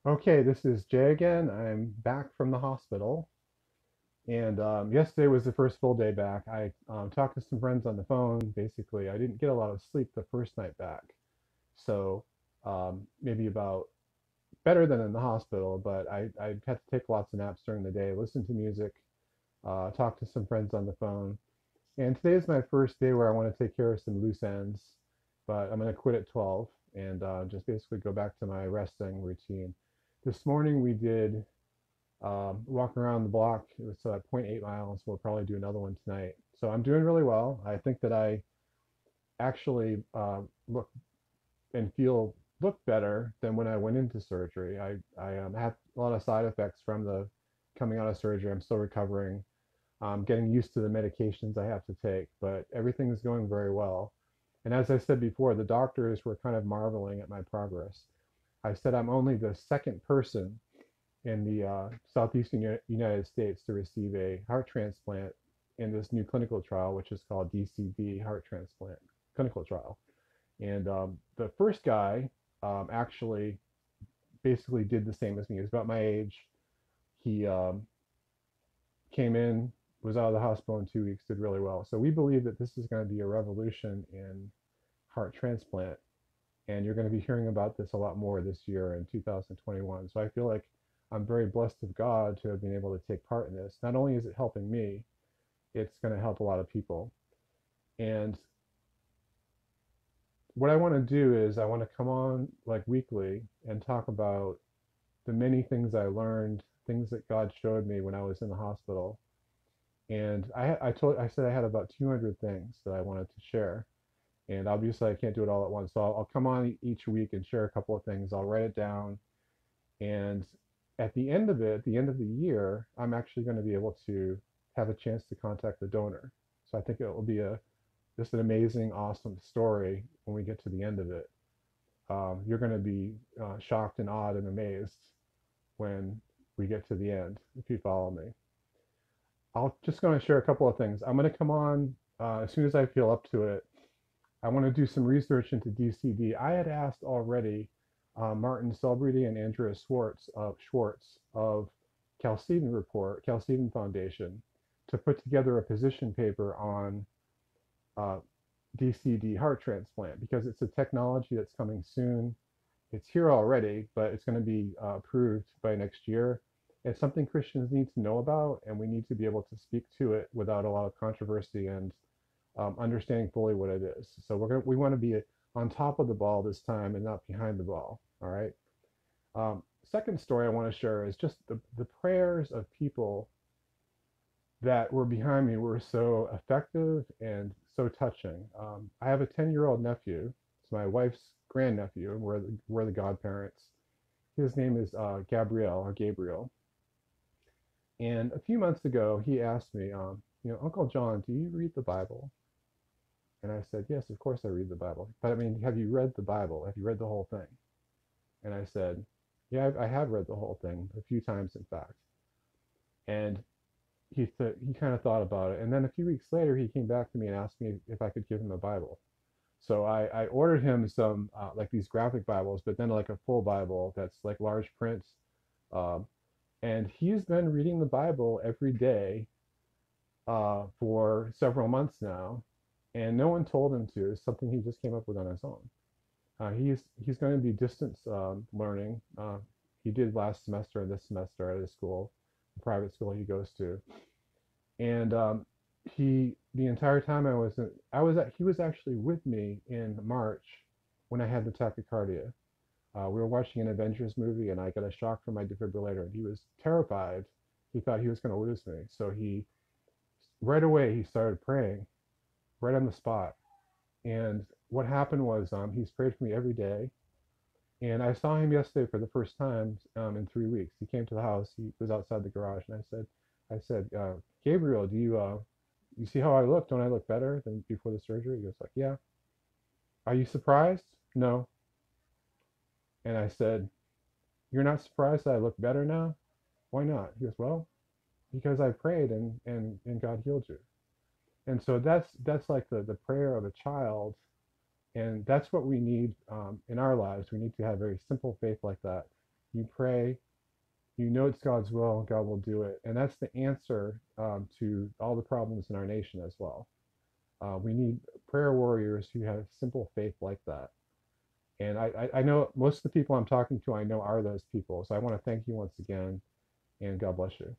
Okay, this is Jay again. I'm back from the hospital, and yesterday was the first full day back. I talked to some friends on the phone. Basically, I didn't get a lot of sleep the first night back, so maybe about better than in the hospital, but I had to take lots of naps during the day, listen to music, talk to some friends on the phone. And today is my first day where I want to take care of some loose ends, but I'm going to quit at 12 and just basically go back to my resting routine. This morning we did walk around the block. It was zero point 0.8 miles. We'll probably do another one tonight. So I'm doing really well. I think that I actually look and feel look better than when I went into surgery. I have a lot of side effects from the coming out of surgery. I'm still recovering, getting used to the medications I have to take, but everything is going very well. And as I said before, the doctors were kind of marveling at my progress. I said I'm only the second person in the southeastern United States to receive a heart transplant in this new clinical trial, which is called DCD heart transplant clinical trial. And the first guy actually basically did the same as me. He was about my age. He came in, was out of the hospital in 2 weeks, did really well. So we believe that this is going to be a revolution in heart transplant. And you're going to be hearing about this a lot more this year in 2021. So I feel like I'm very blessed of God to have been able to take part in this. Not only is it helping me, it's going to help a lot of people. And what I want to do is I want to come on like weekly and talk about the many things I learned, things that God showed me when I was in the hospital. And I said I had about 200 things that I wanted to share. And obviously I can't do it all at once. So I'll come on each week and share a couple of things. I'll write it down. And at the end of it, at the end of the year, I'm actually going to be able to have a chance to contact the donor. So I think it will be just an amazing, awesome story when we get to the end of it. You're going to be shocked and awed and amazed when we get to the end, if you follow me. I'll just going to share a couple of things. I'm going to come on as soon as I feel up to it. I want to do some research into DCD. I had asked already Martin Selbrede and Andrea Schwartz of Chalcedon Foundation, to put together a position paper on uh, DCD heart transplant because it's a technology that's coming soon. It's here already, but it's going to be approved by next year. It's something Christians need to know about, and we need to be able to speak to it without a lot of controversy and understanding fully what it is. So we want to be on top of the ball this time and not behind the ball. All right. Second story I want to share is just the prayers of people that were behind me were so effective and so touching. I have a 10-year-old nephew. It's my wife's grandnephew, and we're the godparents. His name is Gabriel. And a few months ago, he asked me, Uncle John, do you read the Bible? And I said, yes, of course I read the Bible. But I mean, have you read the Bible? Have you read the whole thing? And I said, yeah, I have read the whole thing a few times, in fact. And he kind of thought about it. And then a few weeks later, he came back to me and asked me if I could give him a Bible. So I ordered him some like these graphic Bibles, but then like a full Bible that's like large print. Um, and he's been reading the Bible every day for several months now, and no one told him to. It's something he just came up with on his own. He's going to be distance learning. He did last semester and this semester at his school, the private school he goes to, and he the entire time he was actually with me in March when I had the tachycardia. We were watching an Avengers movie, and I got a shock from my defibrillator, and he was terrified. He thought he was going to lose me, so he right away he started praying right on the spot. And what happened was he's prayed for me every day. And I saw him yesterday for the first time in 3 weeks. He came to the house. He was outside the garage, and I said, Gabriel, do you see how I look? Don't I look better than before the surgery? He was like, yeah. Are you surprised? No. And I said, you're not surprised that I look better now? Why not? He goes, well, because I prayed and God healed you. And so that's like the prayer of a child. And that's what we need in our lives. We need to have very simple faith like that. You pray, you know it's God's will, and God will do it. And that's the answer to all the problems in our nation as well. We need prayer warriors who have simple faith like that. And I know most of the people I'm talking to, I know are those people. So I want to thank you once again, and God bless you.